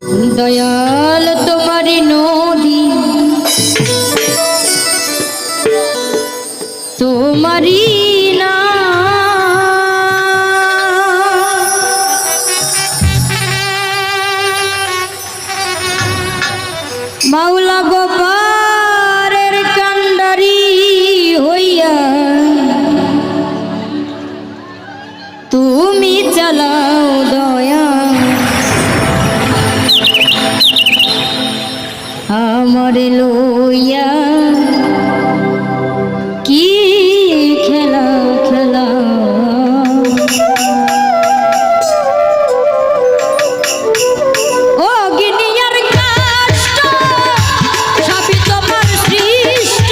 দয়াল তোমারি নদী তোমারি না মাওলা গোপারের কান্ডারি হইয়া তুমি চালাও দয়া আমার লইয়া কি খেলা খেলা ও গিনিয়ার কাষ্ট সবই তোমার সৃষ্ট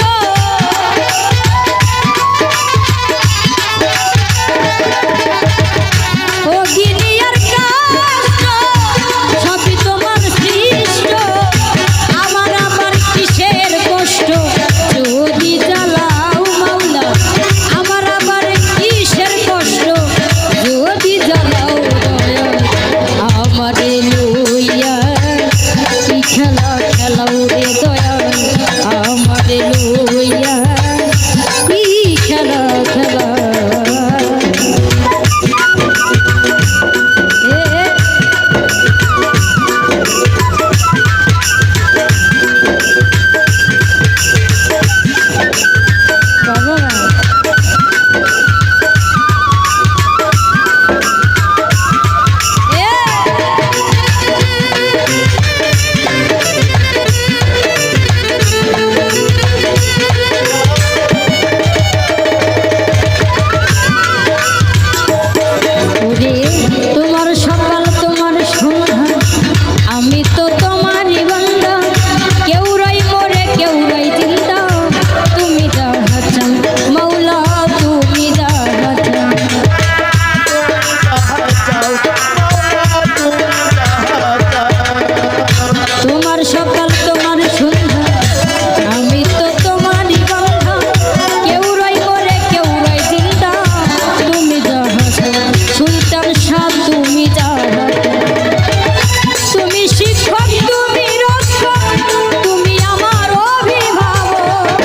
ও গিনিয়ার কাষ্ট সবই তোমার সৃষ্ট আমার আবার কিসের কষ্ট যদি জ্বালাও মাওলা আমার আবার কিসের কষ্ট যদি জ্বালাও দয়া আমারে লইয়া কি খেলা খেলাও রে দয়া আমারে লইয়া কি খেলা খেলা তোমার সকাল তোমার সন্ধ্যা আমি তো তোমারই বান্দা কেউ রই মরে কেউ রই জিন্দা তুমি দাঁড়াচ্ছ মাওলা তুমি দাঁড়াচ্ছ তোমার সকাল তোমার সন্ধ্যা আমি তো তোমারই বান্দা কেউ রই মরে কেউ রই জিন্দা তুমি দাঁড়াচ্ছ সুলতান শাহ তুমি দাঁড়াচ্ছ তুমি শিক্ষক তুমি রক্ষক তুমি আমার অভিভাবক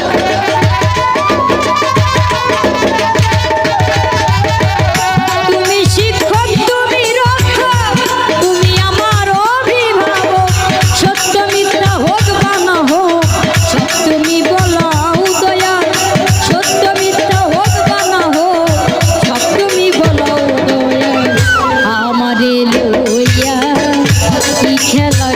তুমি শিক্ষক তুমি রক্ষক তুমি আমার অভিভাবক সত্য মিথ্যা হোক বা না হোক তুমি বলাও দয়া সত্য মিথ্যা হোক বা না হোক তুমি বলাও দয়া আমারে লইয়া কি খেলা